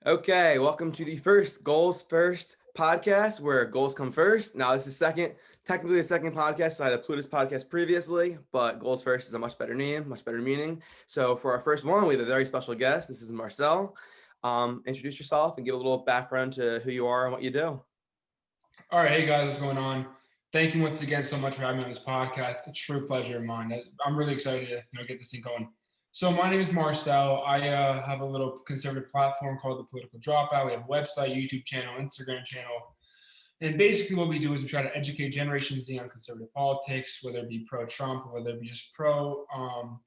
Okay, welcome to the first Goals First podcast where goals come first. Now, this is technically the second podcast. So I had a Plutus podcast previously, but Goals First is a much better name, much better meaning. So for our first one, we have a very special guest. This is Marcel. Introduce yourself and give a little background to who you are and what you do. All right, hey guys, what's going on? Thank you once again so much for having me on this podcast. It's a true pleasure of mine. I'm really excited to get this thing going. So my name is Marcel. I have a little conservative platform called the Political Dropout. We have a website, YouTube channel, Instagram channel, and basically what we do is we try to educate Generation Z on conservative politics, whether it be pro-Trump or whether it be just pro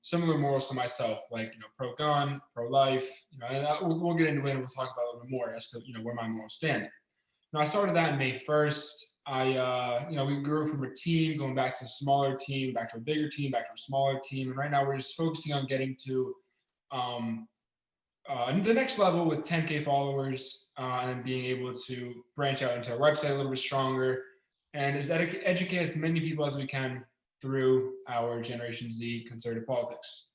similar morals to myself, like pro-gun, pro-life. And we'll get into it and we'll talk about it a little bit more as to where my morals stand. Now, I started that in May 1st. We grew from a team, going back to a smaller team, back to a bigger team, back to a smaller team. And right now we're just focusing on getting to um, the next level with 10K followers and being able to branch out into our website a little bit stronger and just educate as many people as we can through our Generation Z conservative politics.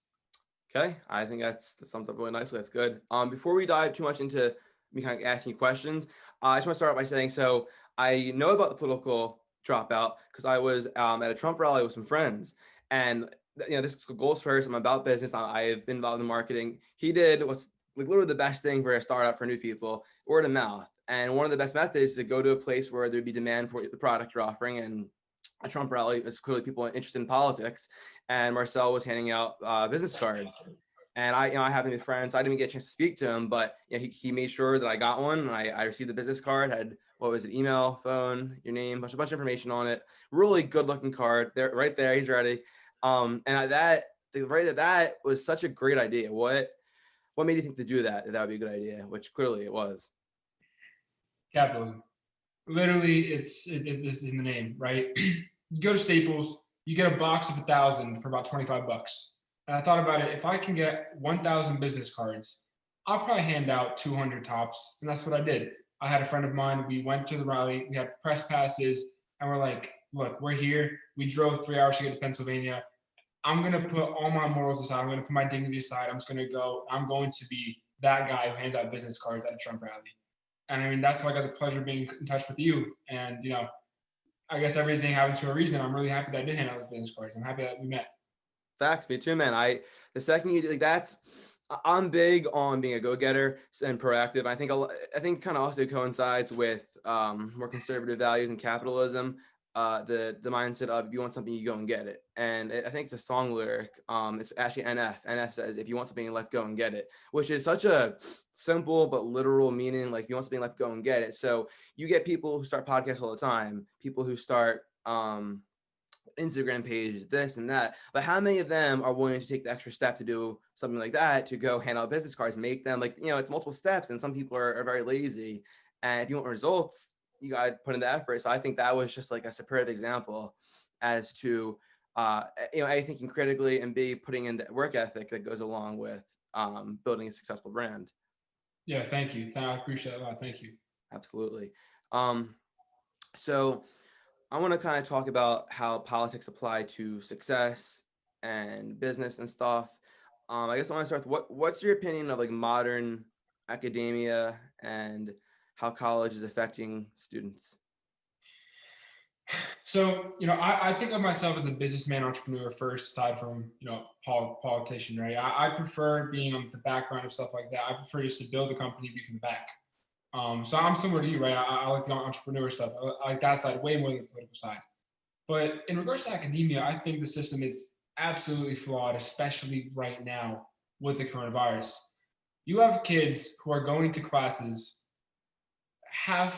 Okay, I think that sums up really nicely. That's good. Before we dive too much into me kind of asking you questions, I just want to start by saying, so I know about the political dropout because I was at a Trump rally with some friends, and this is Goals First. I'm about business. I've been involved in marketing. He did what's like literally the best thing for a startup for new people: word of mouth. And one of the best methods is to go to a place where there'd be demand for the product you're offering. And a Trump rally is clearly people interested in politics, and Marcel was handing out business cards. And I happen to be friends, so I didn't even get a chance to speak to him, but he made sure that I got one, and I received the business card, had, what was it, email, phone, your name, a bunch of information on it. Really good looking card there, right there. He's ready. That was such a great idea. What made you think to do that would be a good idea, which clearly it was? Capitalism. Literally, it's in the name, right? You go to Staples, you get a box of 1,000 for about 25 bucks. And I thought about it. If I can get 1,000 business cards, I'll probably hand out 200 tops. And that's what I did. I had a friend of mine. We went to the rally. We had press passes. And we're like, look, we're here. We drove 3 hours to get to Pennsylvania. I'm going to put all my morals aside. I'm going to put my dignity aside. I'm just going to go. I'm going to be that guy who hands out business cards at a Trump rally. And I mean, that's why I got the pleasure of being in touch with you. And, I guess everything happens for a reason. I'm really happy that I did hand out those business cards. I'm happy that we met. Facts, me too, man. The second you like I'm big on being a go-getter and proactive. I think kind of also coincides with more conservative values and capitalism. The mindset of if you want something, you go and get it. And I think it's a song lyric. It's actually NF. NF says, if you want something in life, go and get it, which is such a simple but literal meaning. Like, if you want something in life, go and get it. So you get people who start podcasts all the time, people who start Instagram pages, this and that. But how many of them are willing to take the extra step to do something like that, to go hand out business cards, make them it's multiple steps. And some people are very lazy. And if you want results, you got to put in the effort. So I think that was just like a superb example as to, A, thinking critically, and B, putting in the work ethic that goes along with building a successful brand. Yeah, thank you. I appreciate it a lot. Thank you. Absolutely. So I want to kind of talk about how politics apply to success and business and stuff. I guess I want to start with what's your opinion of like modern academia and how college is affecting students? So, I think of myself as a businessman, entrepreneur first, aside from, politician, right? I prefer being on the background of stuff like that. I prefer just to build a company, be from the back. So I'm similar to you, right? I like the entrepreneur stuff. I like that side way more than the political side. But in regards to academia, I think the system is absolutely flawed, especially right now with the coronavirus. You have kids who are going to classes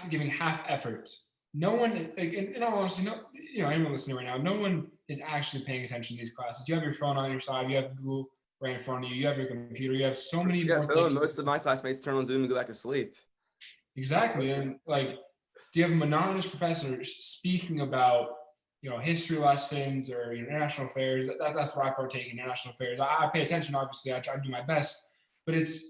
giving half effort. No one, like, in all honesty, anyone listening right now, no one is actually paying attention to these classes. You have your phone on your side, you have Google right in front of you, you have your computer, you have so many Yeah, more Phil, things. most of my classmates turn on Zoom and go back to sleep. Exactly. And like, do you have monotonous professors speaking about, history lessons or international affairs? That's what I partake in, international affairs. I pay attention, obviously. I try to do my best, but it's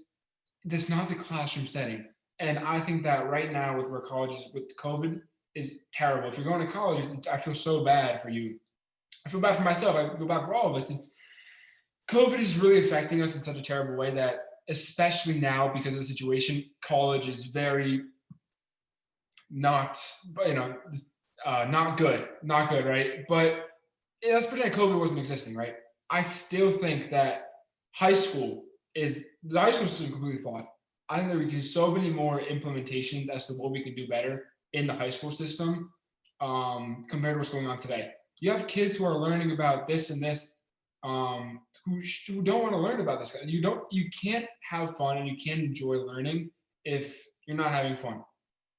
not the classroom setting. And I think that right now with where college is with COVID is terrible. If you're going to college, I feel so bad for you. I feel bad for myself. I feel bad for all of us. COVID is really affecting us in such a terrible way that especially now because of the situation, college is very not, not good, right? But let's pretend COVID wasn't existing, right? I still think that high school the high school system completely flawed. I think there we can do so many more implementations as to what we can do better in the high school system compared to what's going on today. You have kids who are learning about this and this, who don't want to learn about this. You can't have fun and you can't enjoy learning if you're not having fun.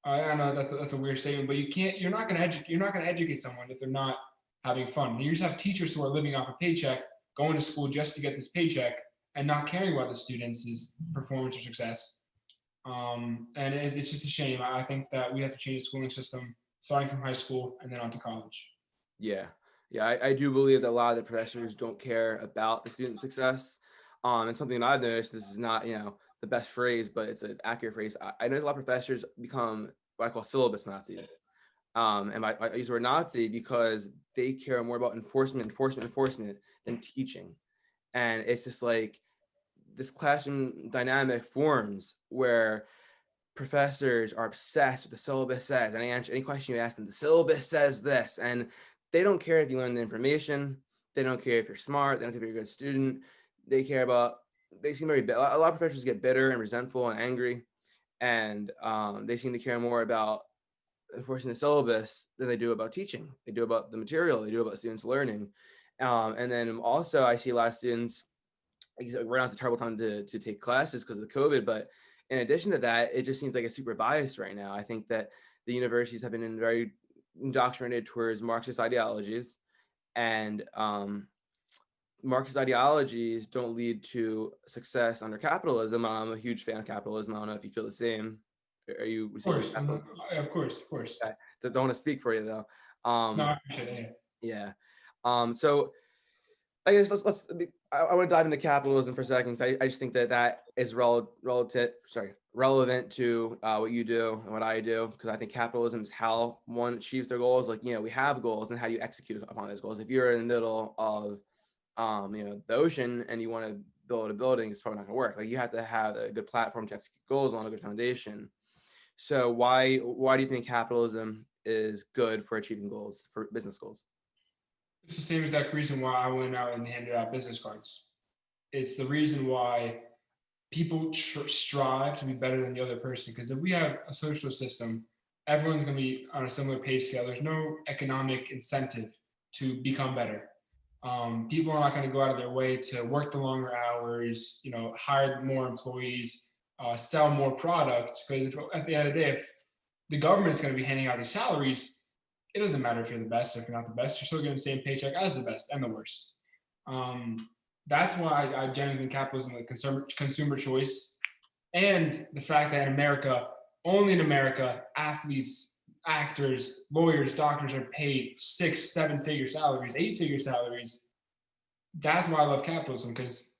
I know that's a weird statement, but you're not going to educate someone if they're not having fun. You just have teachers who are living off a paycheck, going to school just to get this paycheck, and not caring about the students' performance or success. And it's just a shame. I think that we have to change the schooling system, starting from high school and then on to college. Yeah. Yeah, I do believe that a lot of the professors don't care about the student success. And something that I've noticed, this is not, the best phrase, but it's an accurate phrase. I know a lot of professors become what I call syllabus Nazis. And I use the word Nazi because they care more about enforcement than teaching. And it's just like this classroom dynamic forms where professors are obsessed with the syllabus says, and any question you ask them, the syllabus says this, and they don't care if you learn the information. They don't care if you're smart. They don't care if you're a good student. They care about, they seem very, a lot of professors get bitter and resentful and angry. And they seem to care more about enforcing the syllabus than they do about teaching. They do about the material. They do about students learning. And then also I see a lot of students, right now it's a terrible time to take classes because of COVID, but in addition to that, it just seems like it's super biased right now. I think that the universities have been very indoctrinated towards Marxist ideologies, and Marxist ideologies don't lead to success under capitalism. I'm a huge fan of capitalism. I don't know if you feel the same. Are you Of course, of course, of course. Okay. Don't want to speak for you though. No, I appreciate it. Yeah. So I guess I want to dive into capitalism for a second. I just think that is relevant to what you do and what I do, because I think capitalism is how one achieves their goals. Like, we have goals, and how do you execute upon those goals? If you're in the middle of the ocean and you want to build a building, it's probably not going to work. Like, you have to have a good platform to execute goals on, a good foundation. So why do you think capitalism is good for achieving goals, for business goals? It's the same exact reason why I went out and handed out business cards. It's the reason why people strive to be better than the other person. Because if we have a social system, everyone's going to be on a similar pay scale. There's no economic incentive to become better. People are not going to go out of their way to work the longer hours, hire more employees, sell more products. Because at the end of the day, if the government's going to be handing out these salaries, it doesn't matter if you're the best or if you're not the best. You're still getting the same paycheck as the best and the worst. That's why I genuinely think capitalism is consumer choice, and the fact that in America, only in America, athletes, actors, lawyers, doctors are paid 6, 7-figure salaries, 8-figure salaries. That's why I love capitalism, because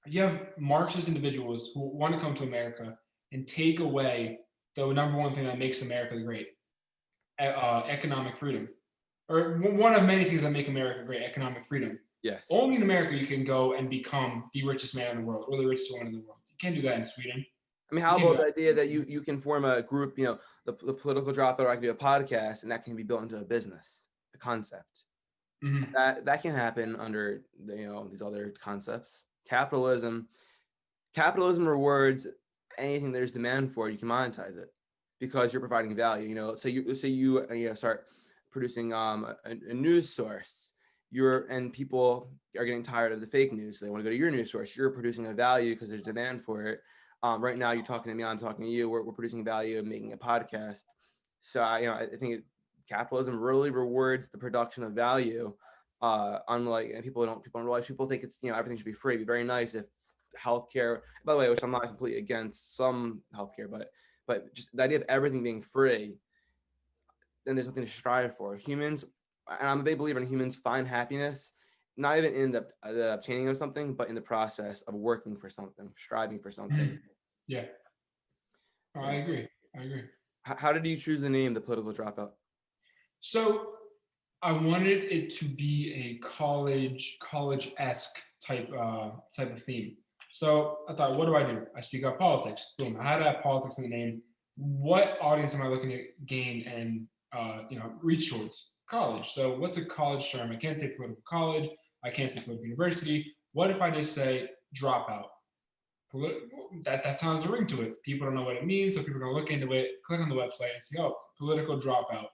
you have Marxist individuals who want to come to America and take away the number one thing that makes America great, economic freedom, or one of many things that make America great, economic freedom. Yes. Only in America you can go and become the richest man in the world or the richest woman in the world. You can't do that in Sweden. I mean, how about the idea that you can form a group, the Political Dropout, or I can do a podcast, and that can be built into a business, a concept. Mm-hmm. That can happen under these other concepts. Capitalism rewards anything there's demand for. You can monetize it because you're providing value. So you start producing a news source. And people are getting tired of the fake news. So they want to go to your news source. You're producing a value because there's demand for it. Right now, you're talking to me. I'm talking to you. We're producing value and making a podcast. So I think capitalism really rewards the production of value. Unlike, and people don't realize, people think it's everything should be free. It'd be very nice if healthcare, by the way, which I'm not completely against some healthcare, but just the idea of everything being free, then there's nothing to strive for. Humans, and I'm a big believer in humans, find happiness not even in the obtaining of something, but in the process of working for something, striving for something. Yeah. I agree. How did you choose the name, The Political Dropout? So I wanted it to be a college-esque type of theme. So I thought, what do? I speak about politics. Boom. I had to have politics in the name. What audience am I looking to gain and reach towards? College. So what's a college term? I can't say political college. I can't say political university. What if I just say dropout? That sounds a ring to it. People don't know what it means, so people are gonna look into it, click on the website, and see, oh, political dropout,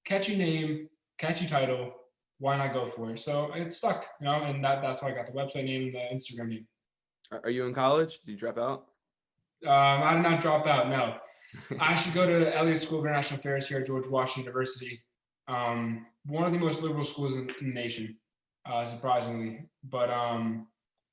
catchy name, catchy title. Why not go for it? So it stuck, and that's why I got the website name and the Instagram name. Are you in college? Did you drop out? I did not drop out. No, I actually go to Elliott School of International Affairs here at George Washington University. One of the most liberal schools in the nation, surprisingly. But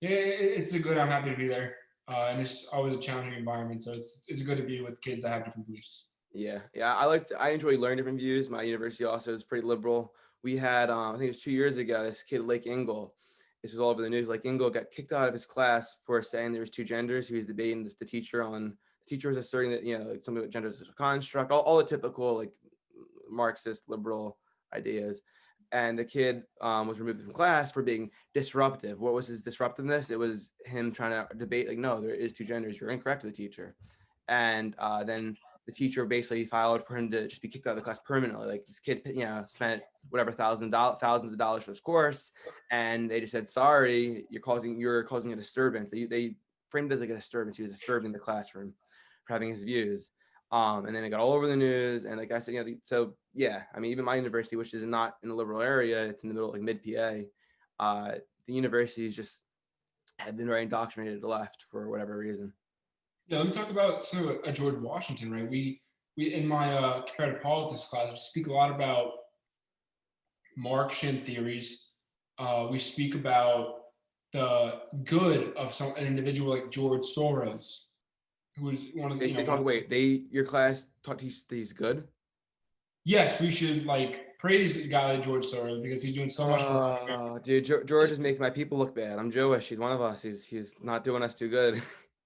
it's a good. I'm happy to be there, and it's always a challenging environment. So it's good to be with kids that have different beliefs. Yeah, I enjoy learning different views. My university also is pretty liberal. We had I think it was 2 years ago, this kid Lake Ingle. This was all over the news. Lake Ingle got kicked out of his class for saying there was two genders. He was debating the teacher on. The teacher was asserting that like something with gender is a construct, all the typical like Marxist liberal ideas. And the kid was removed from class for being disruptive. What was his disruptiveness? It was him trying to debate like, no, there is two genders. You're incorrect, the teacher. And then the teacher basically filed for him to just be kicked out of the class permanently. Like this kid, spent whatever thousands of dollars for this course, and they just said, "Sorry, you're causing a disturbance." They framed it as like a disturbance. He was disturbing the classroom for having his views. And then it got all over the news. And like I said, so yeah, I mean, even my university, which is not in a liberal area, it's in the middle, like mid PA. The universities just have been very indoctrinated to the left for whatever reason. Yeah, let me talk about George Washington, right? We in my comparative politics class, we speak a lot about Marxian theories. We speak about the good of an individual like George Soros, who was one of the, They talk. Wait, your class taught he's good. Yes, we should like praise a guy like George Soros because he's doing so much for America. Dude, George is making my people look bad. I'm Jewish. He's one of us. He's not doing us too good.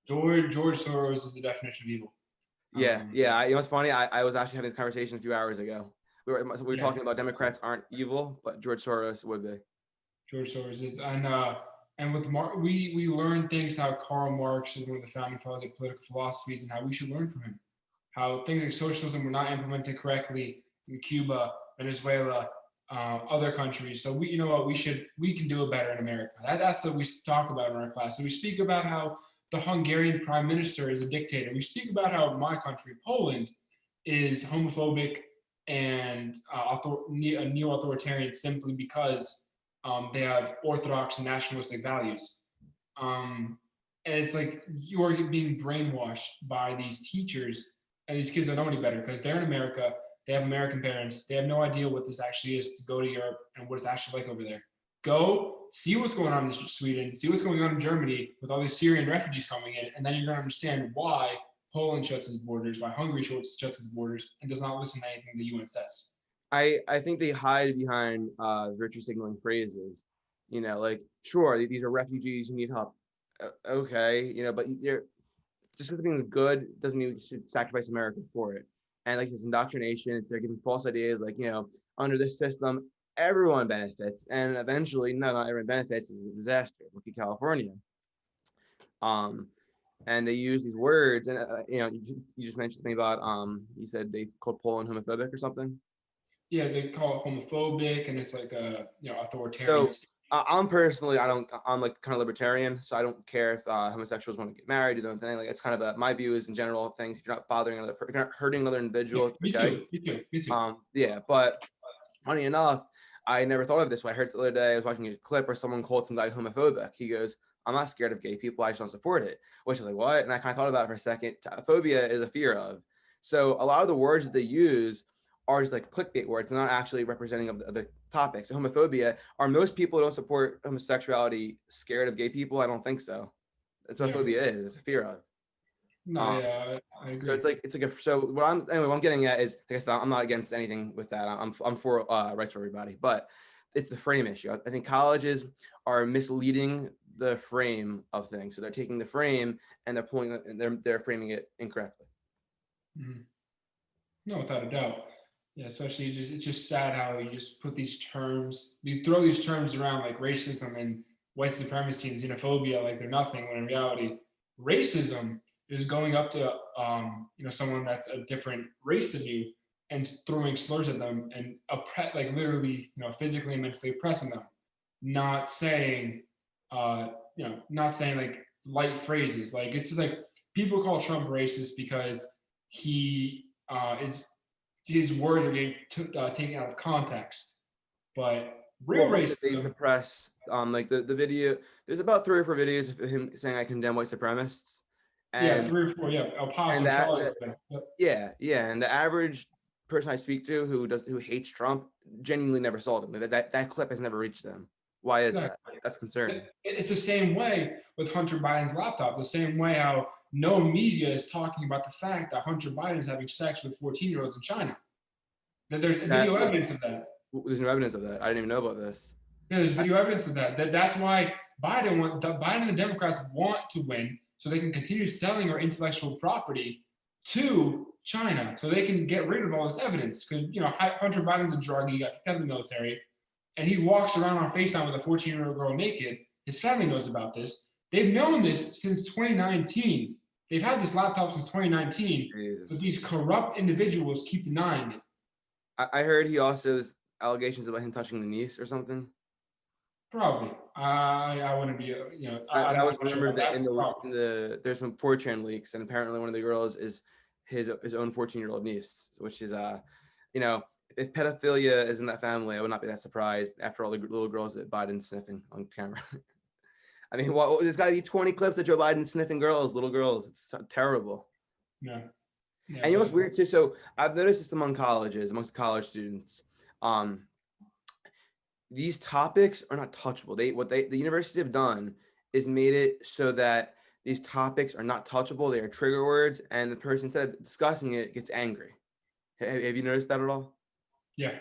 George Soros is the definition of evil. Yeah. You know what's funny? I was actually having this conversation a few hours ago. We were Yeah, talking about Democrats aren't evil, but George Soros would be. George Soros is, and with we learn things how Karl Marx is one of the founding fathers of political philosophies and how we should learn from him. How things like socialism were not implemented correctly in Cuba, Venezuela, other countries. So you know what, we can do it better in America. That's what we talk about in our class. So we speak about how the Hungarian prime minister is a dictator. We speak about how my country, Poland, is homophobic and neo-authoritarian simply because they have orthodox and nationalistic values. And it's like you are being brainwashed by these teachers, and these kids don't know any better because they're in America. They have American parents. They have no idea what this actually is to go to Europe and what it's actually like over there. Go see what's going on in Sweden, see what's going on in Germany with all these Syrian refugees coming in, and then you're going to understand why Poland shuts its borders, why Hungary shuts its borders, and does not listen to anything the UN says. I think they hide behind virtue signaling phrases. Like sure, these are refugees who need help. Okay, but they're just because being good doesn't mean we should sacrifice America for it. And like this indoctrination, they're giving false ideas like, under this system, everyone benefits. And eventually, no, not everyone benefits is a disaster. Look at California. And they use these words, and you just mentioned something about you said they called Poland homophobic or something. Yeah, they call it homophobic, and it's like a authoritarian. So I'm personally, I'm like kind of libertarian, so I don't care if homosexuals want to get married, do their own thing. Like it's kind of my view is in general things. If you're not bothering if you're not hurting another individual, Me okay. Me too. Yeah, but funny enough, I never thought of it this way. I heard it the other day. I was watching a clip where someone called some guy homophobic. He goes, "I'm not scared of gay people. I just don't support it." Which I was like, "What?" And I kind of thought about it for a second. Phobia is a fear of. So a lot of the words that they use are just like clickbait words, not actually representing of the topic. So homophobia, are most people who don't support homosexuality scared of gay people? I don't think so. That's what phobia is. It's a fear of. No, yeah, I agree. So it's like so what I'm getting at is, like I said, I'm not against anything with that. I'm for rights for everybody, but it's the frame issue. I think colleges are misleading the frame of things. So they're taking the frame and they're pulling it, and they're framing it incorrectly. Mm-hmm. No, without a doubt. Yeah, especially it's just sad how you just put these terms, you throw these terms around like racism, and white supremacy and xenophobia like they're nothing, when in reality, racism is going up to someone that's a different race than you and throwing slurs at them and like literally physically and mentally oppressing them, not saying not saying like light phrases. Like it's just like people call Trump racist because he is his words are getting taken out of context. But real Well, they racism, suppress like the video. There's about 3 or 4 videos of him saying I condemn white supremacists, yeah, and 3 or 4, yeah, El and Paso, that Charlottesville. Yep. yeah, and the average person I speak to who hates Trump genuinely never saw them. That clip has never reached them. Why is that? Exactly. That's concerning. It's the same way with Hunter Biden's laptop. The same way how no media is talking about the fact that Hunter Biden is having sex with 14-year-olds in China. That there's That video evidence of that. there's no evidence of that. I didn't even know about this. Yeah, there's video evidence of that. That's why Biden and the Democrats want to win, so they can continue selling our intellectual property to China, so they can get rid of all this evidence. Because Hunter Biden's a drug, he got kicked out of the military, and he walks around on FaceTime with a 14-year-old girl naked. His family knows about this. They've known this since 2019. They've had this laptop since 2019, Jesus. but these corrupt individuals keep denying it. I heard he also has allegations about him touching the niece or something. Probably. I wouldn't be, I was not sure remembered about that that. in the there's some 4chan leaks, and apparently one of the girls is his own 14-year-old niece, which is if pedophilia is in that family, I would not be that surprised after all the little girls that Biden's sniffing on camera. I mean, there's got to be 20 clips of Joe Biden sniffing little girls. It's terrible. Yeah. Yeah, And what's weird too? So I've noticed this amongst college students. These topics are not touchable. The universities have done is made it so that these topics are not touchable. They are trigger words, and the person, instead of discussing it, gets angry. Have you noticed that at all? Yeah.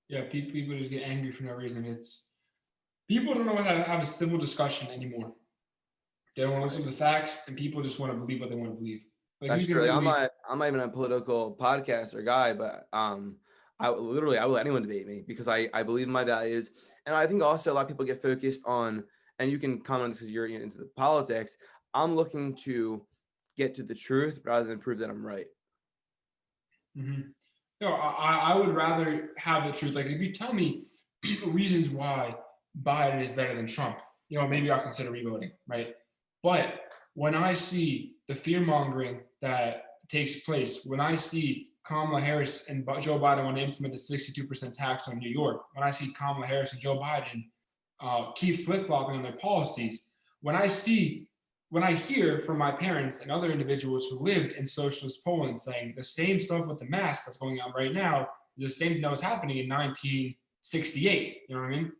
Yeah. People just get angry for no reason. People don't know how to have a civil discussion anymore. They don't want to listen to the facts, and people just want to believe what they want to believe. Like That's you can true. literally, I'm not even a political podcast or guy, but I will let anyone debate me because I believe in my values, and I think also a lot of people get focused on, and you can comment on this because you're into the politics. I'm looking to get to the truth rather than prove that I'm right. mhm. No, I would rather have the truth. Like if you tell me reasons why Biden is better than Trump, maybe I'll consider revoting, right? But when I see the fear mongering that takes place, when I see Kamala Harris and Joe Biden want to implement the 62% tax on New York, when I see Kamala Harris and Joe Biden keep flip flopping on their policies, when I hear from my parents and other individuals who lived in socialist Poland saying the same stuff with the mask that's going on right now, the same thing that was happening in 1968. You know what I mean?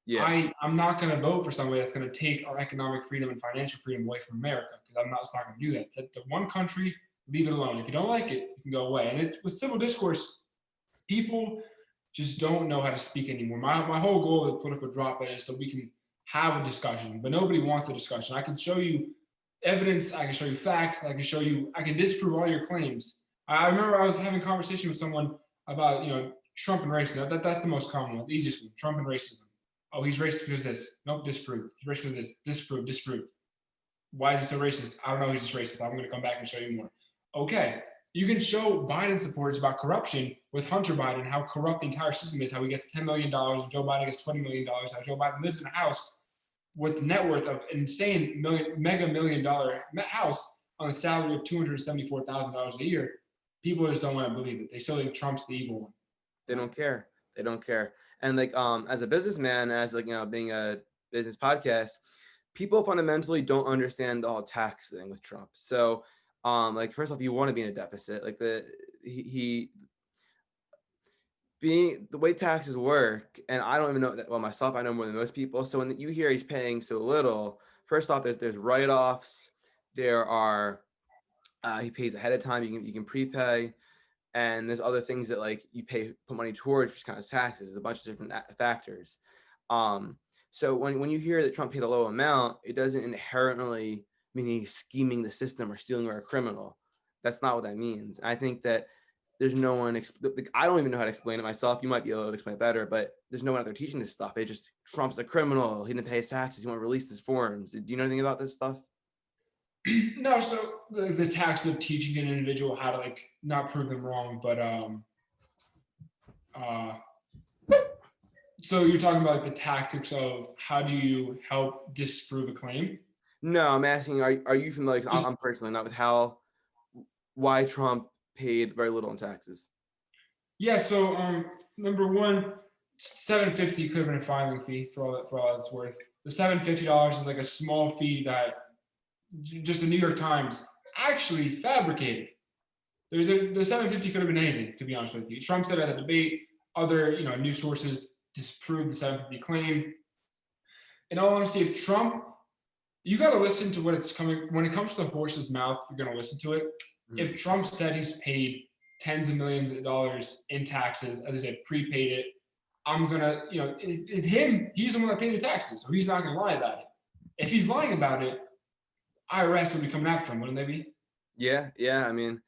Yeah, I'm not going to vote for somebody that's going to take our economic freedom and financial freedom away from America, because I'm not going to do that. The one country, leave it alone. If you don't like it, you can go away. And with civil discourse, people just don't know how to speak anymore. My whole goal with Political Dropout is so we can have a discussion, but nobody wants the discussion. I can show you evidence, I can show you facts, I can disprove all your claims. I remember I was having a conversation with someone about, Trump and racism. That's the most common one, the easiest one, Trump and racism. Oh, he's racist because this. Nope, disproved. He's racist because this. Disproved. Why is he so racist? I don't know. He's just racist. I'm going to come back and show you more. Okay. You can show Biden supporters about corruption with Hunter Biden, how corrupt the entire system is, how he gets $10 million and Joe Biden gets $20 million, how Joe Biden lives in a house with net worth of an insane mega million dollar house on a salary of $274,000 a year. People just don't want to believe it. They still think Trump's the evil one. they don't care. They don't care. And as a businessman, as being a business podcast, people fundamentally don't understand the whole tax thing with Trump. So first off, you want to be in a deficit. Like he being the way taxes work, and I don't even know that well myself. I know more than most people. So when you hear he's paying so little, first off, there's write-offs. There are he pays ahead of time. You can prepay, and there's other things that you put money towards, which kind of taxes. There's a bunch of different factors. So when you hear that Trump paid a low amount, it doesn't inherently mean he's scheming the system or stealing or a criminal. That's not what that means. And I think that there's no one. Like, I don't even know how to explain it myself. You might be able to explain it better, but there's no one out there teaching this stuff. It just Trump's a criminal. He didn't pay his taxes. He won't release his forms. Do you know anything about this stuff? No, so the tax of teaching an individual how to like not prove them wrong, but uh, so you're talking about like the tactics of how do you help disprove a claim? No, I'm asking. Are you familiar? 'Cause I'm personally not with why Trump paid very little in taxes. Yeah, so number one, 750 could have been a filing fee for all that's worth. The $750 is like a small fee that just the New York Times actually fabricated. The 750 could have been anything, to be honest with you. Trump said at the debate, other news sources disproved the 750 claim. In all honesty, if Trump, you got to listen to what it's coming when it comes to the horse's mouth. You're going to listen to it. Mhm. If Trump said he's paid tens of millions of dollars in taxes, as I said, prepaid it, I'm gonna, it's him. He's the one that paid the taxes, so he's not gonna lie about it. If he's lying about it, IRS would be coming after him, wouldn't they be? Yeah. I mean,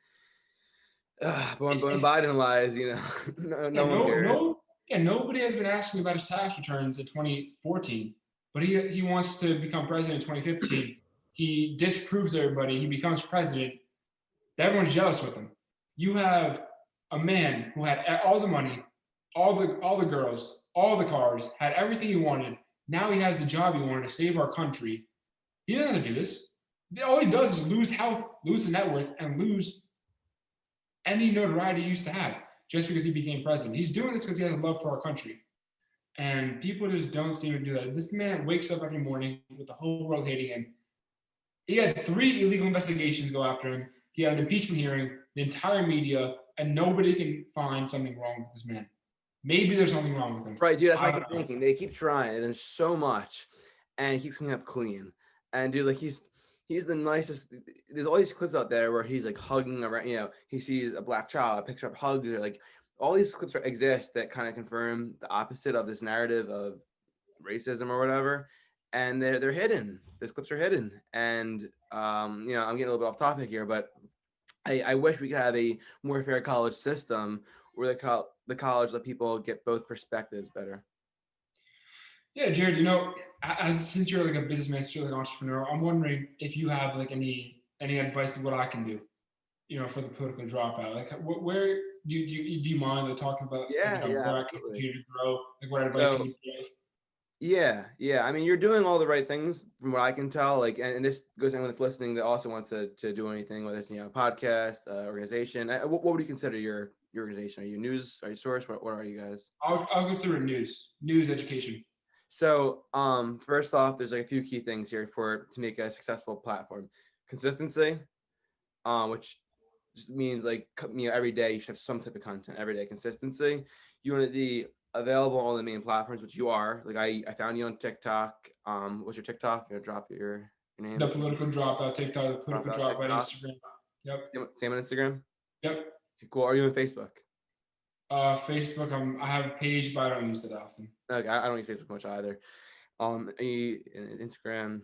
but when Biden lies, no one cares. Nobody has been asking about his tax returns in 2014, but he wants to become president in 2015. He disproves everybody. He becomes president. Everyone's jealous with him. You have a man who had all the money, all the girls, all the cars, had everything he wanted. Now he has the job he wanted to save our country. He doesn't have to do this. All he does is lose health, lose the net worth, and lose any notoriety he used to have just because he became president. He's doing this because he has a love for our country. And people just don't seem to do that. This man wakes up every morning with the whole world hating him. He had 3 illegal investigations go after him. He had an impeachment hearing, the entire media, and nobody can find something wrong with this man. Maybe there's something wrong with him. Right, dude. That's what I keep thinking. They keep trying, and there's so much, and he keeps coming up clean. And dude, like he's the nicest. There's all these clips out there where he's like hugging around. He sees a black child, picks up hugs, or like all these clips exist that kind of confirm the opposite of this narrative of racism or whatever. And they're hidden. Those clips are hidden. And I'm getting a little bit off topic here, but I wish we could have a more fair college system where the college let people get both perspectives better. Yeah, Jared, since you're like a businessman, since you're like an entrepreneur, I'm wondering if you have like any advice to what I can do, for the political dropout. Like, where do you mind like, talking about Yeah, where I can absolutely. continue to grow? Like, what advice you would give? Yeah. I mean, you're doing all the right things from what I can tell. Like, and this goes to anyone that's listening that also wants to do anything, whether it's a podcast, organization. What would you consider your organization? Are you news? Are you source? What are you guys? I'll consider it news education. So, first off, there's like a few key things here to make a successful platform. Consistency, which just means like every day you should have some type of content every day. Consistency. You want to be available on all the main platforms, which you are. Like I found you on TikTok. What's your TikTok? Drop your name. The Political Dropout TikTok. The Political Dropout Instagram. Yep. Same on Instagram. Yep. Cool. Are you on Facebook? Facebook. I have a page, but I don't use it often. Okay, I don't use Facebook much either. Instagram.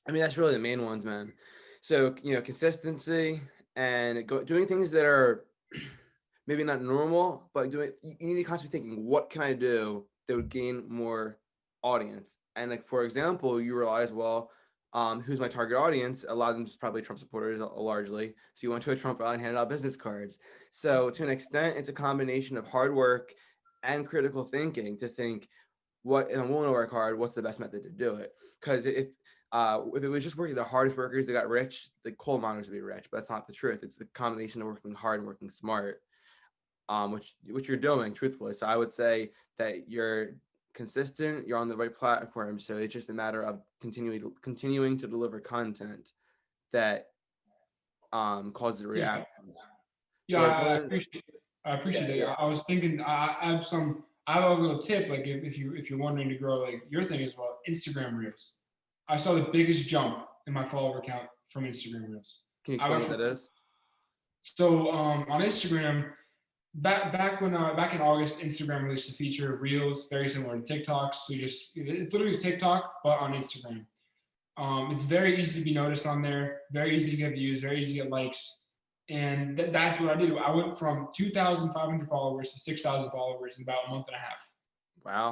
I mean, that's really the main ones, man. So consistency and doing things that are maybe not normal, but you need to constantly thinking, what can I do that would gain more audience? And like for example, you realize, well, who's my target audience? A lot of them is probably Trump supporters largely. So you went to a Trump rally and handed out business cards. So to an extent, it's a combination of hard work and critical thinking to think, what if I'm willing to work hard, what's the best method to do it? Because if it was just working the hardest workers that got rich, the coal miners would be rich, but that's not the truth. It's the combination of working hard and working smart, which you're doing truthfully. So I would say that you're consistent, you're on the right platform. So it's just a matter of continuing to deliver content that causes reactions. Yeah, I appreciate that. Yeah. I was thinking I have a little tip. Like if you're wondering to grow, like your thing is about Instagram Reels. I saw the biggest jump in my follower count from Instagram Reels. Can you explain what that is? So on Instagram, back in August, Instagram released a feature Reels, very similar to TikTok. So it's literally TikTok, but on Instagram. It's very easy to be noticed on there. Very easy to get views. Very easy to get likes. And that's what I did. I went from 2,500 followers to 6,000 followers in about a month and a half. Wow.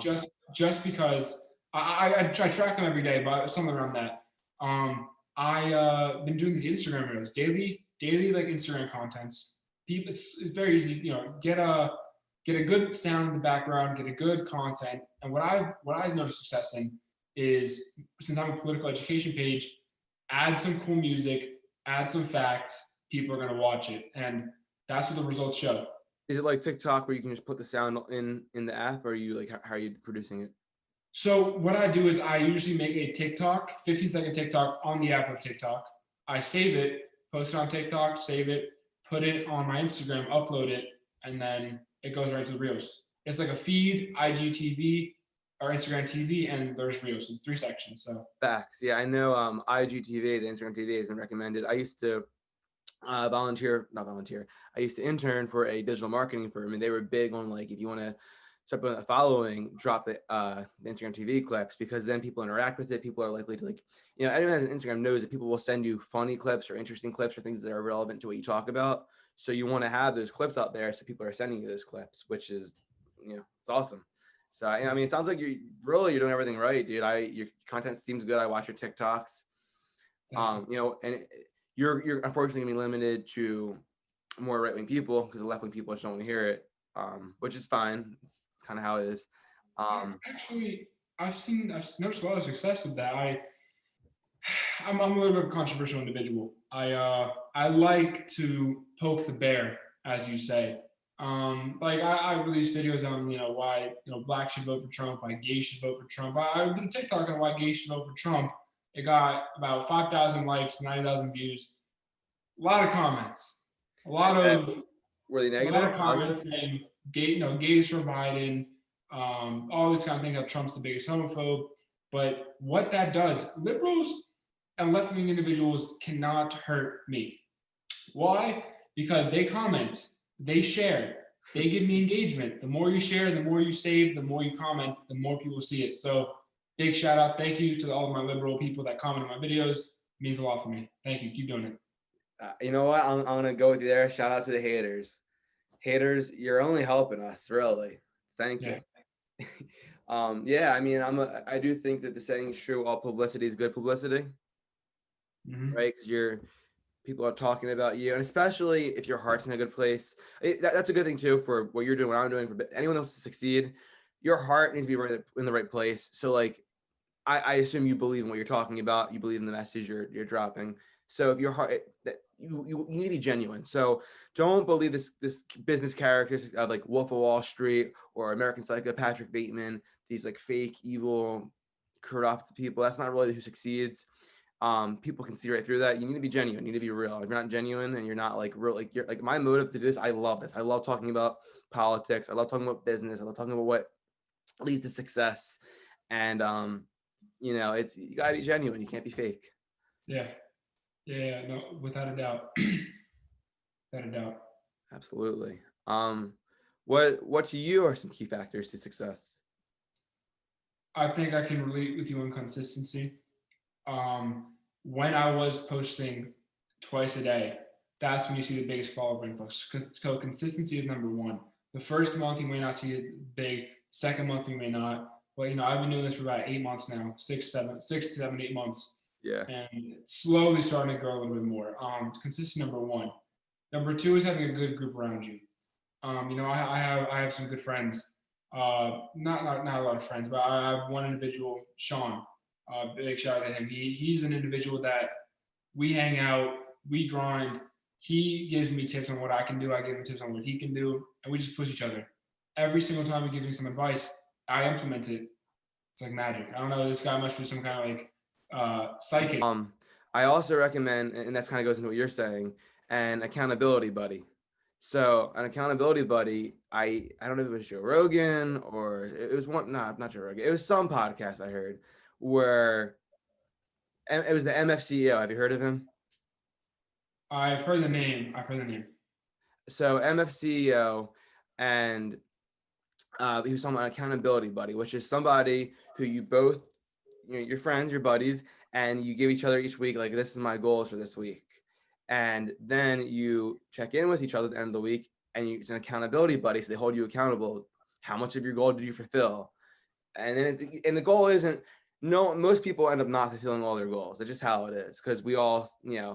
Just because I track them every day, but something around that. I been doing these Instagram videos daily like Instagram contents. People, it's very easy. Get a good sound in the background, get a good content. And what I've noticed success in is, since I'm a political education page, add some cool music, add some facts. People are gonna watch it, and that's what the results show. Is it like TikTok where you can just put the sound in the app, or are you like how are you producing it? So what I do is I usually make a TikTok, 15-second TikTok on the app of TikTok. I save it, post it on TikTok, save it, put it on my Instagram, upload it, and then it goes right to the Reels. It's like a feed, IGTV or Instagram TV, and there's Reels. It's 3 sections. So Facts. Yeah, I know IGTV, the Instagram TV, has been recommended. I used to not volunteer. I used to intern for a digital marketing firm, and they were big on like, if you want to start building a following, drop the Instagram TV clips, because then people interact with it. People are likely to like, anyone who has an Instagram knows that people will send you funny clips or interesting clips or things that are relevant to what you talk about. So you want to have those clips out there so people are sending you those clips, which is, it's awesome. So I mean, it sounds like you're doing everything right, dude. Your content seems good. I watch your TikToks. And you're unfortunately gonna be limited to more right-wing people, because the left-wing people just don't want to hear it, which is fine. It's kind of how it is. actually, I've noticed a lot of success with that. I'm a little bit of a controversial individual. I like to poke the bear, as you say. Like I release videos on why blacks should vote for Trump, why gays should vote for Trump. I did a TikTok on why gays should vote for Trump. It got about 5,000 likes, 90,000 views, a lot of comments, a lot of Were they a lot of negative, comments positive? saying gays for Biden, all this kind of thing. That Trump's the biggest homophobe. But what that does, liberals and left wing individuals cannot hurt me. Why? Because they comment, they share, they give me engagement. The more you share, the more you save, the more you comment, the more people see it. So big shout out, thank you to all of my liberal people that comment on my videos. It means a lot for me. Thank you. Keep doing it. You know what? I'm gonna go with you there. Shout out to the haters. Haters, you're only helping us, really. Thank you. Yeah. Yeah, I mean, I do think that the saying is true. All publicity is good publicity, right? Because people are talking about you, and especially if your heart's in a good place. That's a good thing too for what you're doing, what I'm doing. For anyone else to succeed, your heart needs to be right in the right place. So, like, I assume you believe in what you're talking about. You believe in the message you're dropping. So if your heart, you need to be genuine. So don't believe this business characters like Wolf of Wall Street or American Psycho, Patrick Bateman, these like fake, evil, corrupt people. That's not really who succeeds. People can see right through that. You need to be genuine. You need to be real. If you're not genuine and you're not like real, like you're like, my motive to do this, I love this. I love talking about politics. I love talking about business. I love talking about what leads to success. And it's, you gotta be genuine. You can't be fake. Yeah. Yeah, no, without a doubt. Without a doubt. Absolutely. What to you are some key factors to success? I think I can relate with you on consistency. When I was posting twice a day, that's when you see the biggest follower influx. So consistency is number one. The first month you may not see it big. Second month you may not. But I've been doing this for about 8 months now, 6, 7, 8 months. Yeah. And slowly starting to grow a little bit more. Consistency number one. Number two is having a good group around you. I have some good friends. Not a lot of friends, but I have one individual, Sean. Big shout out to him. He's an individual that we hang out, we grind. He gives me tips on what I can do. I give him tips on what he can do, and we just push each other. Every single time he gives me some advice, I implement it. It's like magic. I don't know. This guy must be some kind of like psychic. I also recommend, and that's kind of goes into what you're saying, an accountability buddy. So an accountability buddy, I don't know if it was Joe Rogan or it was one, no, not Joe Rogan. It was some podcast I heard where it was the MFCEO. Have you heard of him? I've heard the name. So MFCEO, and he was talking about an accountability buddy, which is somebody who you both, your friends, your buddies, and you give each other each week, like, this is my goals for this week. And then you check in with each other at the end of the week, and it's an accountability buddy. So they hold you accountable. How much of your goal did you fulfill? And then and the goal isn't, no, most people end up not fulfilling all their goals. That's just how it is. Because we all,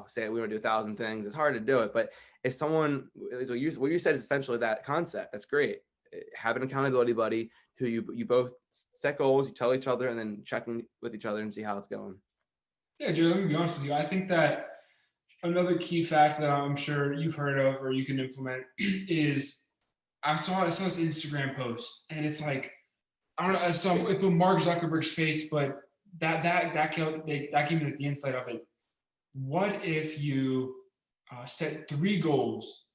say we want to do 1,000 things. It's hard to do it. But if someone, what you said is essentially that concept. That's great. Have an accountability buddy who you both set goals, you tell each other, and then check in with each other and see how it's going. Yeah, Joe, let me be honest with you. I think that another key fact that I'm sure you've heard of or you can implement is I saw this Instagram post, and it's like, I don't know, it put Mark Zuckerberg's face, but that gave me like the insight of it. What if you set three goals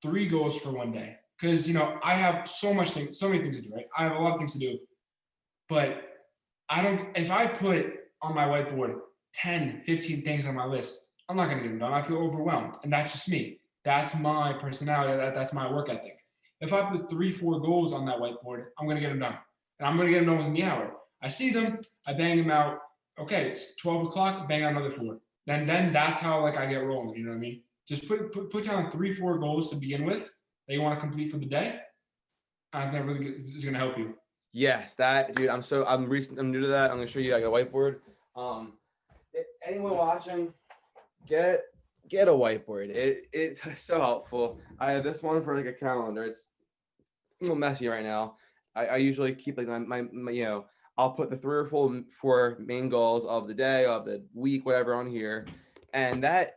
for one day? Because I have so many things to do, right? I have a lot of things to do, but I don't. If I put on my whiteboard 10, 15 things on my list, I'm not going to get them done. I feel overwhelmed, and that's just me. That's my personality. That's my work ethic. If I put 3, 4 goals on that whiteboard, I'm going to get them done, and I'm going to get them done within the hour. I see them, I bang them out. Okay, it's 12 o'clock. Bang out another 4. Then that's how I get rolling. You know what I mean? Just put down 3, 4 goals to begin with that you want to complete for the day. I think that really is going to help you. Yes, that dude. I'm new to that. I'm gonna show you like a whiteboard. Anyone watching, get a whiteboard. It's so helpful. I have this one for like a calendar. It's a little messy right now. I usually keep like my I'll put the 3 or 4 main goals of the day, of the week, whatever on here, and that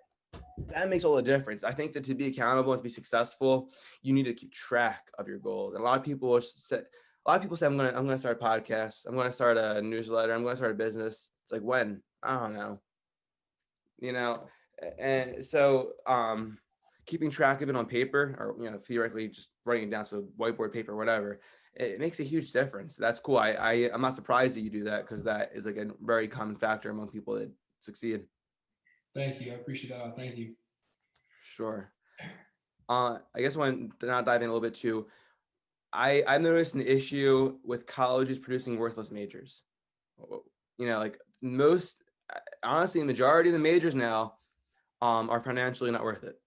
makes all the difference. I think that to be accountable and to be successful, you need to keep track of your goals. And a lot of people say I'm gonna start a podcast, I'm gonna start a newsletter, I'm gonna start a business. It's like, when? I don't know. And so keeping track of it on paper, or theoretically just writing it down, so whiteboard paper, whatever, it makes a huge difference. That's cool. I'm not surprised that you do that, because that is like a very common factor among people that succeed. Thank you. I appreciate that. Thank you. Sure. I guess I want to now dive in a little bit too. I've noticed an issue with colleges producing worthless majors. Like most, honestly, the majority of the majors now are financially not worth it.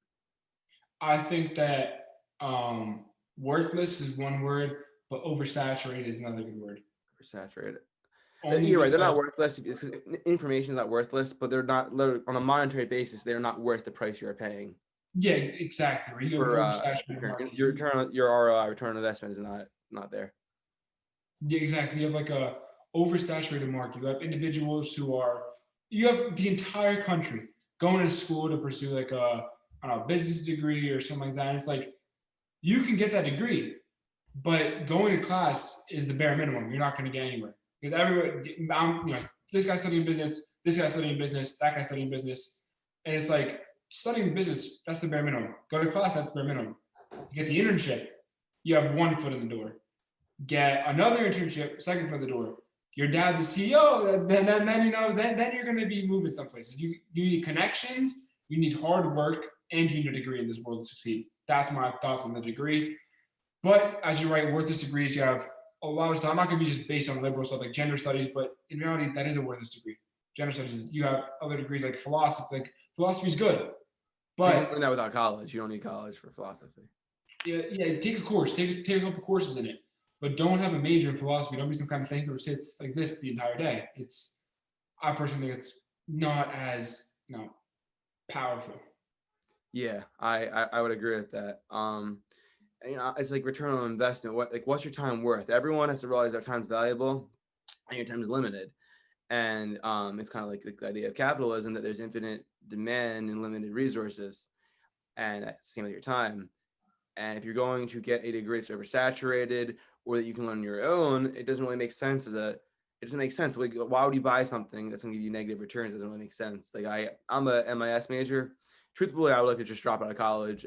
I think that worthless is one word, but oversaturated is another good word. Oversaturated. Only You're right. They're because, not worthless because information is not worthless, but they're on a monetary basis. They're not worth the price you're paying. yeah, exactly. Right? You have oversaturated market. Your ROI, return on investment, is not there. Yeah, exactly. You have like a oversaturated market. You have individuals you have the entire country going to school to pursue like a business degree or something like that. And it's like, you can get that degree, but going to class is the bare minimum. You're not going to get anywhere, because this guy's studying business, this guy's studying business, that guy's studying business, and it's like, studying business, that's the bare minimum. Go to class, that's the bare minimum. You get the internship, you have 1 foot in the door. Get another internship, second foot in the door. Your dad's a CEO, then you're going to be moving some places. You need connections, you need hard work, and you need a degree in this world to succeed. That's my thoughts on the degree. But as you write, worthless degrees, you have a lot of stuff. I'm not going to be just based on liberal stuff like gender studies, but in reality, that is a worthless degree. Gender studies, you have other degrees like philosophy. Like, philosophy is good, but you can learn that without college. You don't need college for philosophy. Yeah. Take a course, take a couple courses in it, but don't have a major in philosophy. Don't be some kind of thinker who sits like this the entire day. I personally think it's not as powerful. Yeah, I would agree with that. It's like return on investment. What's your time worth? Everyone has to realize their time's valuable and your time is limited. And it's kind of like the idea of capitalism, that there's infinite demand and limited resources. And that's the same with your time. And if you're going to get a degree that's oversaturated, or that you can learn on your own, it doesn't really make sense it doesn't make sense. Like, why would you buy something that's gonna give you negative returns? It doesn't really make sense. Like, I'm a MIS major. Truthfully, I would like to just drop out of college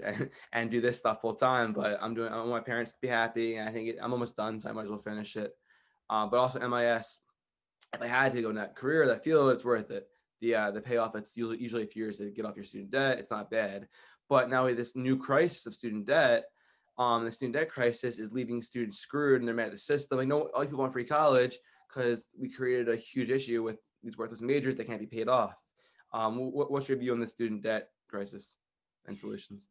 and do this stuff full time, but I want my parents to be happy, and I think I'm almost done, so I might as well finish it. But also MIS, if I had to go in that career, that field, it's worth it. The payoff, it's usually a few years to get off your student debt. It's not bad. But now with this new crisis of student debt, the student debt crisis is leaving students screwed, and they're mad at the system. Like, no, all these people want free college because we created a huge issue with these worthless majors that can't be paid off. What's your view on the student debt crisis? and solutions?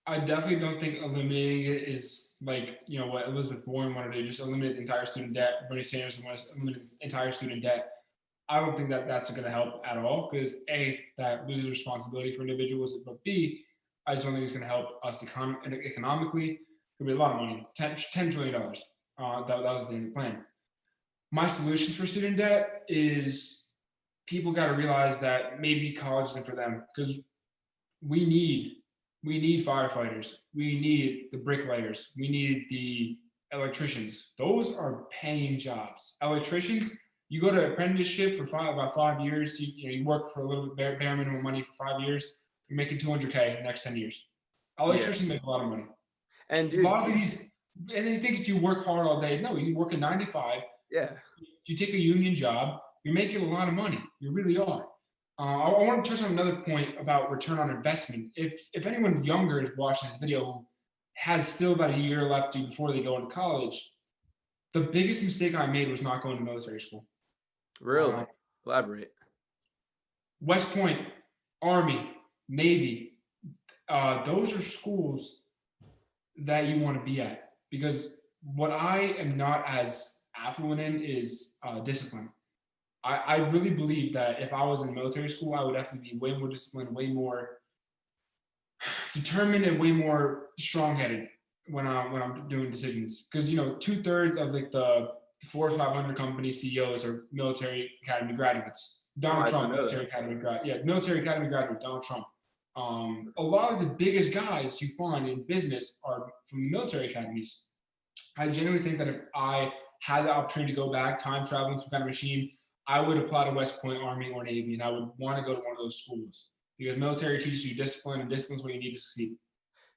I definitely don't think eliminating it is like, what Elizabeth Warren wanted to do, just eliminate the entire student debt. Bernie Sanders wants to eliminate the entire student debt. I don't think that that's going to help at all because A, that loses responsibility for individuals, but B, I just don't think it's going to help us economically. It'll be a lot of money, $10 trillion. That was the plan. My solutions for student debt is people got to realize that maybe college isn't for them because we need we need firefighters, we need the bricklayers, we need the electricians. Those are paying jobs. Electricians, you go to apprenticeship for about 5 years. You work for a little bit bare minimum money for 5 years. You're making 200K in the next 10 years. Yeah. Electricians make a lot of money. And A dude, lot of these, and you think you work hard all day. No, you work a 9 to 5. yeah. You take a union job, you're making a lot of money. You really are. I want to touch on another point about return on investment. If anyone younger is watching this video who has still about a year left before they go into college, the biggest mistake I made was not going to military school. Really? Elaborate. West Point, Army, Navy, those are schools that you want to be at because what I am not as affluent in is discipline. I really believe that if I was in military school, I would definitely be way more disciplined, way more determined, and way more strong-headed when I'm doing decisions. Because 2/3 of like the Forbes 500 company CEOs are military academy graduates. Donald Trump, military academy graduate. Donald Trump. A lot of the biggest guys you find in business are from the military academies. I genuinely think that if I had the opportunity to go back, time traveling, some kind of machine, I would apply to West Point, Army, or Navy, and I would want to go to one of those schools because military teaches you discipline, and discipline is what you need to succeed.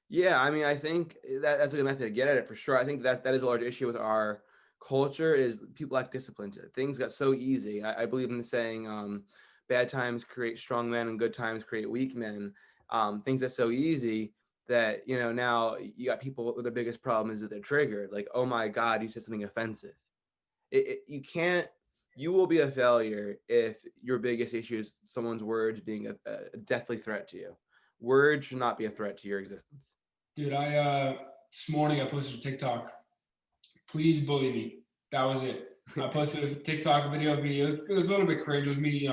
Yeah, I mean, I think that's a good method to get at it for sure. I think that is a large issue with our culture is people lack discipline. Things got so easy. I believe in the saying, bad times create strong men and good times create weak men. Things are so easy that, now you got people, the biggest problem is that they're triggered. Like, oh my God, you said something offensive. You will be a failure if your biggest issue is someone's words being a deathly threat to you. Words should not be a threat to your existence. Dude, this morning I posted a TikTok. Please bully me. That was it. I posted a TikTok video of me. It was a little bit cringe. It was me,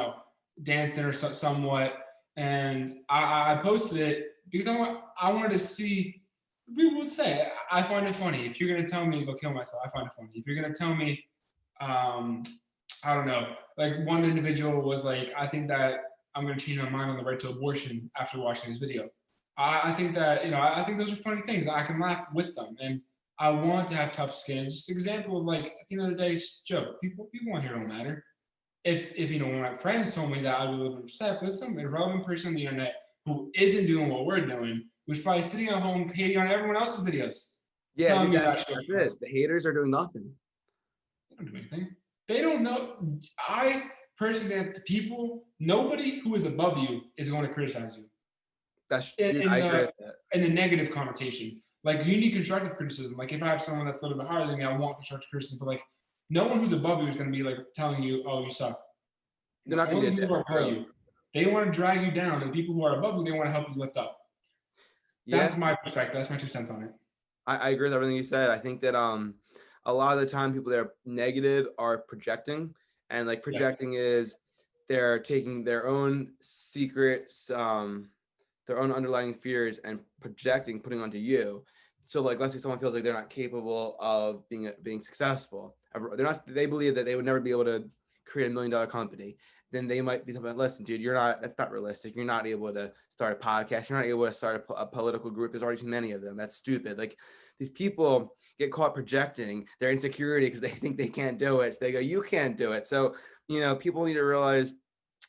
dancing or somewhat. And I posted it because I wanted to see. People would say I find it funny. If you're gonna tell me to go kill myself, I find it funny. If you're gonna tell me, I don't know. Like one individual was like, I think that I'm gonna change my mind on the right to abortion after watching this video. I think that I think those are funny things. I can laugh with them, and I want to have tough skin. It's just an example of like at the end of the day, it's just a joke. People on here don't matter. If one of my friends told me that, I'd be a little bit upset. But some irrelevant person on the internet who isn't doing what we're doing, who's probably sitting at home hating on everyone else's videos. Yeah, dude, that's it. The haters are doing nothing. They don't do anything. They don't know. I personally think that people, nobody who is above you is going to criticize you. I agree with that. In the negative connotation. Like you need constructive criticism. Like if I have someone that's a little bit higher than me, I want constructive criticism. But like no one who's above you is going to be like telling you, "Oh, you suck." They're not going to be above you. They want to drag you down, and people who are above you, they want to help you lift up. That's my perspective. That's my 2 cents on it. I agree with everything you said. I think that a lot of the time people that are negative are projecting, and like projecting is they're taking their own secrets, their own underlying fears and projecting, putting onto you. So like, let's say someone feels like they're not capable of being successful. They believe that they would never be able to create $1 million company. Then they might be something, listen, dude, that's not realistic. You're not able to start a podcast. You're not able to start a political group. There's already too many of them. That's stupid. Like these people get caught projecting their insecurity because they think they can't do it. So they go, you can't do it. So, people need to realize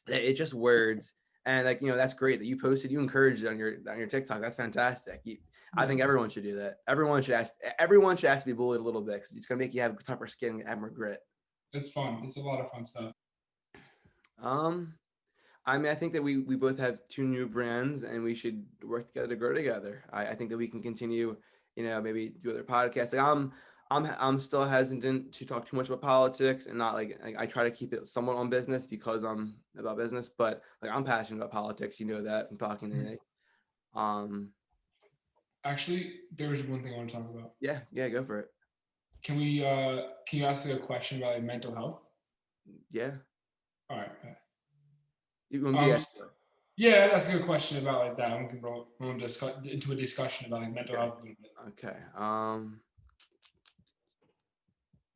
that it's just words. And like, that's great that you posted, you encouraged it on your TikTok. That's fantastic. I think everyone should do that. Everyone should ask to be bullied a little bit because it's going to make you have tougher skin and have more grit. It's fun. It's a lot of fun stuff. I mean, I think that we both have 2 new brands and we should work together to grow together. I think that we can continue, maybe do other podcasts. Like I'm still hesitant to talk too much about politics, and not like I try to keep it somewhat on business because I'm about business, but like I'm passionate about politics. You know that from talking to Mhm. me. Um, Actually, there was one thing I want to talk about. yeah, go for it. Can you ask a question about like mental health? Yeah, All right. you want me to Um, ask you? yeah, that's a good question about like that. We can roll into a discussion about like mental Okay, health a little bit. okay.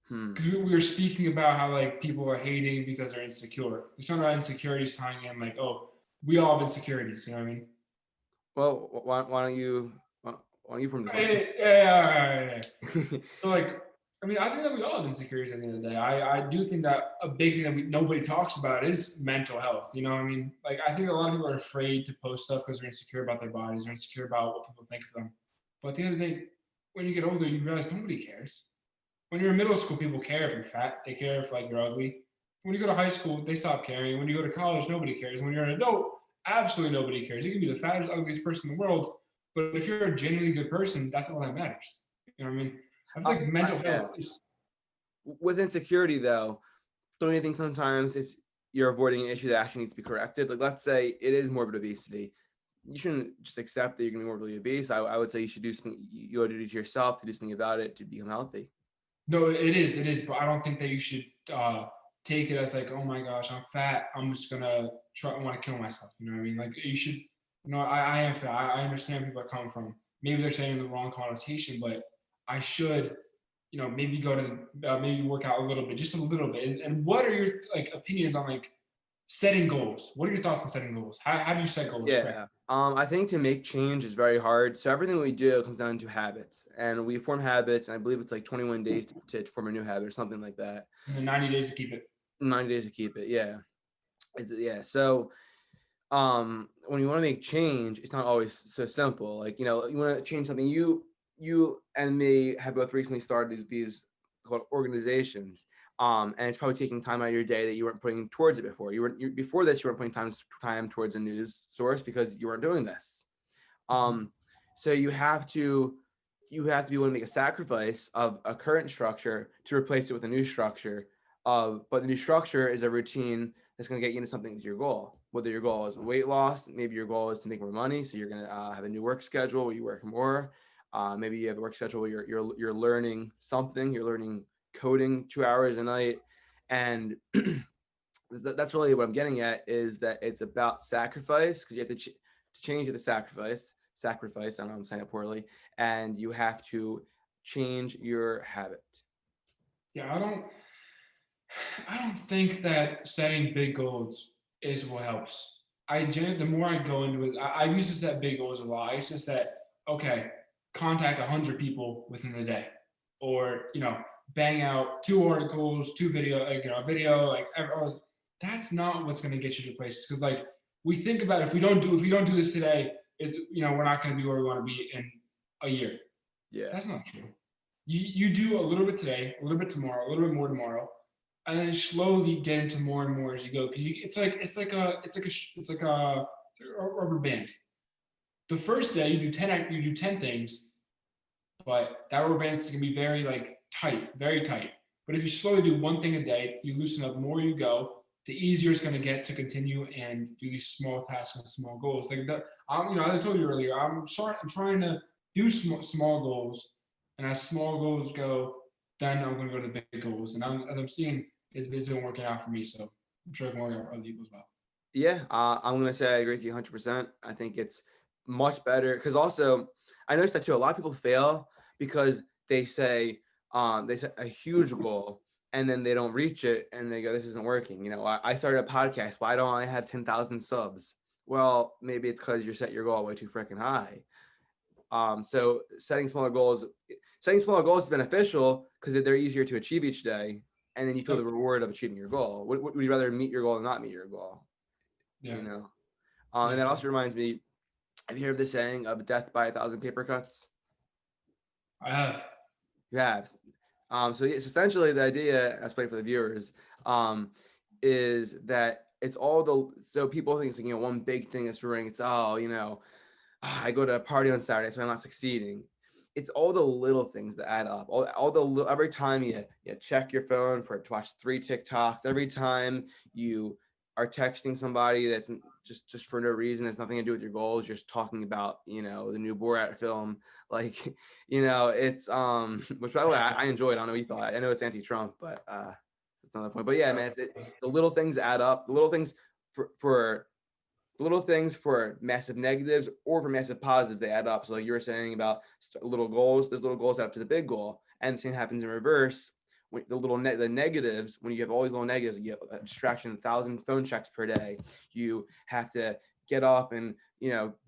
Because we were speaking about how like people are hating because they're insecure. There's something about insecurities tying in like, oh, we all have insecurities. You know what I mean? Well, why don't you why don't you from the question? Yeah. So like, I mean, I think that we all have insecurities at the end of the day. I do think that a big thing that nobody talks about is mental health. You know what I mean? Like, I think a lot of people are afraid to post stuff because they're insecure about their bodies, they're insecure about what people think of them. But at the end of the day, when you get older, you realize nobody cares. When you're in middle school, people care if you're fat. They care if like you're ugly. When you go to high school, they stop caring. When you go to college, nobody cares. When you're an adult, absolutely nobody cares. You can be the fattest, ugliest person in the world, but if you're a genuinely good person, that's all that matters. You know what I mean? I feel like mental Yeah. health is With insecurity, though, don't you think sometimes it's you're avoiding an issue that actually needs to be corrected? Like, let's say it is morbid obesity. You shouldn't just accept that you're going to be morbidly obese. I would say you should do something. You owe duty to yourself to do something about it to become healthy. no, it is, but I don't think that you should take it as like, oh my gosh, I'm fat. I'm just gonna try. I want to kill myself. You know what I mean? Like you should. I am fat. I understand where people are coming from. Maybe they're saying the wrong connotation, but I should, maybe go to maybe work out a little bit, just a little bit. And what are your like opinions on like setting goals? What are your thoughts on setting goals? How do you set goals Yeah. correctly? I think to make change is very hard. So everything we do comes down to habits, and we form habits. And I believe it's like 21 days to form a new habit or something like that. And then 90 days to keep it. 90 days to keep it. Yeah. Yeah. So when you want to make change, it's not always so simple. Like, you want to change something. You and me have both recently started these called organizations. And it's probably taking time out of your day that you weren't putting towards it before. Before this, you weren't putting time towards a news source because you weren't doing this. Mhm. um so you have to be willing to make a sacrifice of a current structure to replace it with a new structure. But the new structure is a routine that's going to get you into something to your goal. Whether your goal is weight loss, maybe your goal is to make more money, so you're going to have a new work schedule where you work more. Maybe you have a work schedule where you're learning something. You're learning coding 2 hours a night, and that's really what I'm getting at, is that it's about sacrifice, because you have to change the sacrifice. I don't know, I'm saying it poorly, and you have to change your habit. Yeah, I don't think that setting big goals is what helps. The more I go into it, I used to set big goals a lot. I used to set, okay, contact 100 people within the day, or bang out 2 articles, 2 video, like a video, like that's not what's going to get you to places. Because like we think about it, if we don't do this today, is we're not going to be where we want to be in a year. Yeah. That's not true. You do a little bit today, a little bit tomorrow, a little bit more tomorrow, and then slowly get into more and more as you go. Because it's like a rubber band. The first day you do 10 things, but that rubber band is gonna be very like tight, very tight. But if you slowly do one thing a day, you loosen up more you go, the easier it's gonna get to continue and do these small tasks and small goals. Like that, as I told you earlier, I'm trying to do small goals, and as small goals go, then I'm gonna go to the big goals. And as I'm seeing, it's been working out for me. So I'm sure it can work out for other people as well. Yeah, I'm gonna say I agree with you 100%. I think it's much better because also I noticed that too. A lot of people fail because they set a huge goal and then they don't reach it and they go, "This isn't working." I started a podcast. Why don't I have 10,000 subs? Well, maybe it's because you set your goal way too freaking high. So setting smaller goals is beneficial because they're easier to achieve each day, and then you feel the Yep. reward of achieving your goal. Would you rather meet your goal than not meet your goal? Yeah. you know. And Yeah. that also reminds me, have you heard of the saying of death by 1,000 paper cuts? I have. You have. So yes, essentially the idea, I'll explain for the viewers, is that it's all so people think it's like, one big thing that's ruining. It's, I go to a party on Saturday, so I'm not succeeding. it's all the little things that add up. Every time you check your phone to watch 3 TikToks, every time you are texting somebody that's just for no reason, has nothing to do with your goals, just talking about the new Borat film, like it's which by the way I enjoyed. I don't know what you thought. I know it's anti-Trump, but that's another point. But yeah, man, the little things add up. The little things for little things for massive negatives or for massive positives, they add up. So like you were saying about little goals, those little goals add up to the big goal, and the same happens in reverse. When the negatives, when you have all these little negatives, you have a distraction, 1,000 phone checks per day. You have to get up and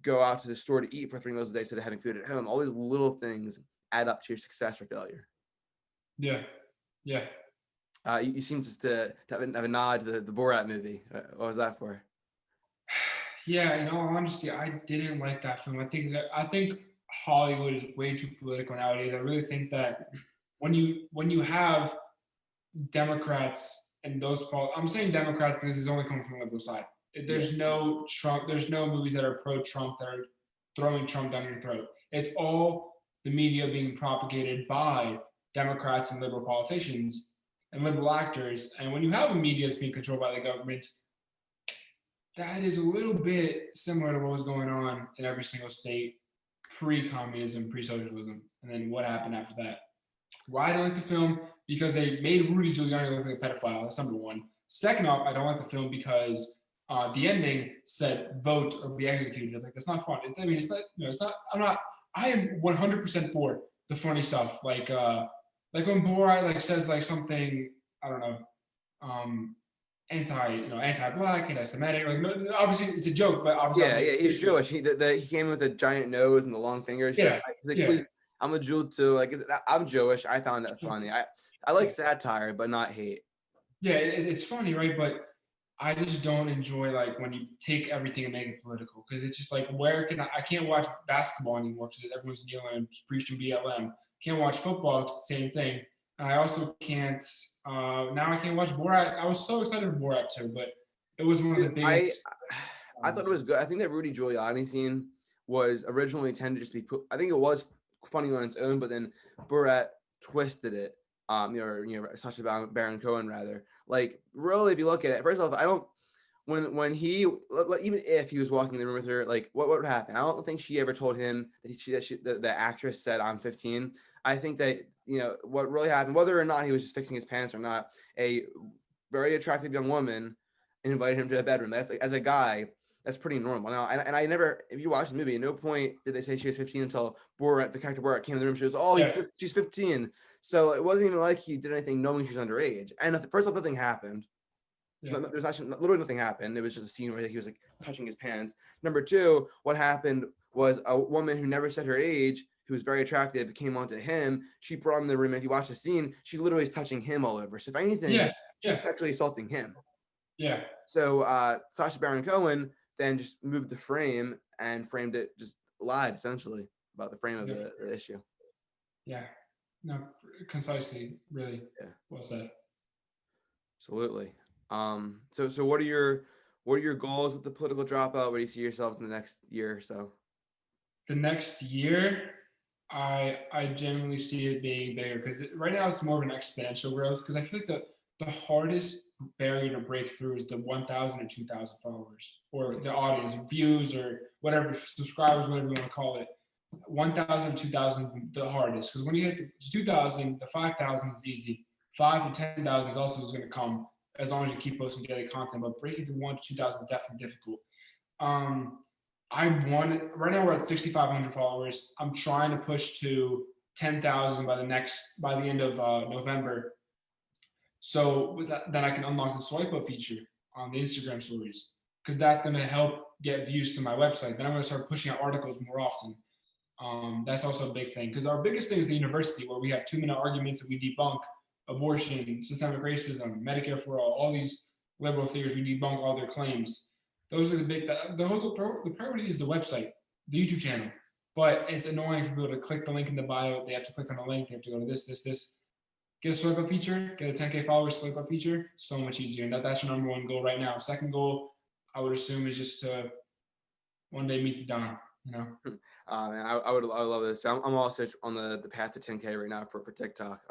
go out to the store to eat for 3 meals a day instead of having food at home. All these little things add up to your success or failure. Yeah. You seem to have a nod to the Borat movie. What was that for? Yeah, in all honesty, I didn't like that film. I think Hollywood is way too political nowadays. I really think that when you have Democrats and I'm saying Democrats because it's only coming from the liberal side. There's no Trump. There's no movies that are pro-Trump that are throwing Trump down your throat. It's all the media being propagated by Democrats and liberal politicians and liberal actors. And when you have a media that's being controlled by the government, that is a little bit similar to what was going on in every single state pre-communism, pre-socialism, and then what happened after that. Why I don't like the film? Because they made Rudy Giuliani look like a pedophile. That's number one. Second off, I don't like the film because the ending said vote or be executed. Like that's not fun. It's not. It's not. I'm not. I am 100% for the funny stuff. Like when Borat says something, I don't know, anti-black, anti-Semitic. No, obviously it's a joke, but obviously he's Jewish. He came with a giant nose and the long fingers. Yeah, please, I'm a Jew too. I'm Jewish. I found that funny. I like satire, but not hate. Yeah, it's funny, right? But I just don't enjoy when you take everything and make it political because it's just where can I can't watch basketball anymore because everyone's kneeling and preaching BLM. Can't watch football, it's the same thing. And I also can't now I can't watch Borat. I was so excited for Borat too, but it was one of the biggest. I thought it was good. I think that Rudy Giuliani scene was originally intended just to be I think it was funny on its own, but then Borat twisted it. Sacha Baron Cohen rather. Really, if you look at it, first off, I don't. When he even if he was walking in the room with her, what would happen? I don't think she ever told him that the actress said I'm 15. I think that what really happened, whether or not he was just fixing his pants or not, a very attractive young woman invited him to a bedroom. That's as a guy, that's pretty normal. Now, and I never, if you watch the movie, at no point did they say she was 15 until the character Borat came in the room. She was, she's 15. So it wasn't even like he did anything knowing she was underage. And first off, nothing happened. Yeah. There's actually literally nothing happened. It was just a scene where he was touching his pants. Number two, what happened was a woman who never said her age, who was very attractive, came onto him. She brought him in the room. If you watch the scene, she literally is touching him all over. So if anything, she's sexually assaulting him. Yeah. So Sacha Baron Cohen then just moved the frame and framed it, just lied essentially about the frame of the issue. Yeah. No, concisely, really. Yeah. Well said. Absolutely. So what are your goals with the political dropout? Where do you see yourselves in the next year or so? The next year, I genuinely see it being bigger because right now it's more of an exponential growth because I feel like the hardest barrier to break through is the 1,000 or 2,000 followers or the audience, views or whatever, subscribers, whatever you want to call it. 1,000, 2,000, the hardest because when you hit 2,000, the 5,000 is easy. 5 to 10,000 is also going to come as long as you keep posting daily content. But breaking through 1 to 2,000 is definitely difficult. Right now we're at 6,500 followers. I'm trying to push to 10,000 by the end of November. So with that, then I can unlock the swipe up feature on the Instagram stories because that's going to help get views to my website. Then I'm going to start pushing out articles more often. That's also a big thing because our biggest thing is the university where we have 2-minute arguments that we debunk abortion, systemic racism, Medicare for all these liberal theories. We debunk all their claims. Those are the priority is the website, the YouTube channel. But it's annoying for people to click the link in the bio. They have to click on a link. They have to go to this. Get a swipe up feature, get a 10K followers swipe up feature. So much easier. And that's your number one goal right now. Second goal, I would assume, is just to one day meet the Don. you know. And I would love this. I'm also on the path to 10K right now for TikTok.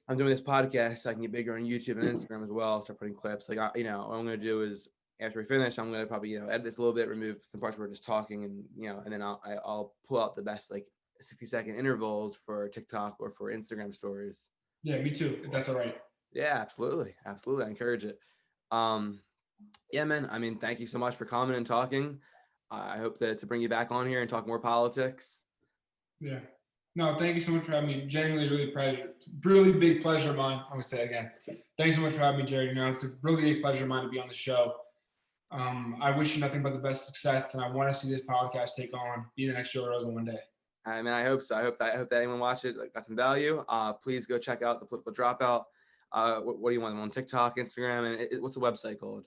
I'm doing this podcast so I can get bigger on YouTube and Instagram as well. Start putting clips. Like what I'm gonna do is after we finish, I'm gonna probably edit this a little bit, remove some parts where we're just talking, and and then I'll pull out the best like 60-second intervals for TikTok or for Instagram stories. Yeah, me too. If that's all right. Yeah, absolutely. I encourage it. Yeah, man. I mean, thank you so much for coming and talking. I hope to bring you back on here and talk more politics. Yeah. No, thank you so much for having me. Genuinely, really big pleasure of mine. I'm gonna say it again. Thanks so much for having me, Jared. It's a really big pleasure of mine to be on the show. I wish you nothing but the best success, and I want to see this podcast take on, be the next Joe Rogan one day. I mean, I hope so. I hope that anyone watch it got some value. Please go check out the Political Dropout. What do you want them on TikTok, Instagram, and what's the website called?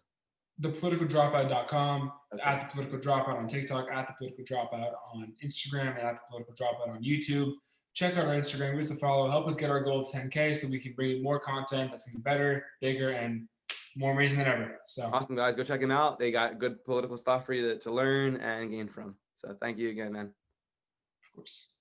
thepoliticaldropout.com, Okay. at the Political Dropout on TikTok, at the Political Dropout on Instagram, and at the Political Dropout on YouTube. Check out our Instagram, give us a follow, help us get our goal of 10K so we can bring you more content that's going to be better, bigger, and more amazing than ever. So Awesome, guys. Go check them out. They got good political stuff for you to learn and gain from. So thank you again, man. Of course.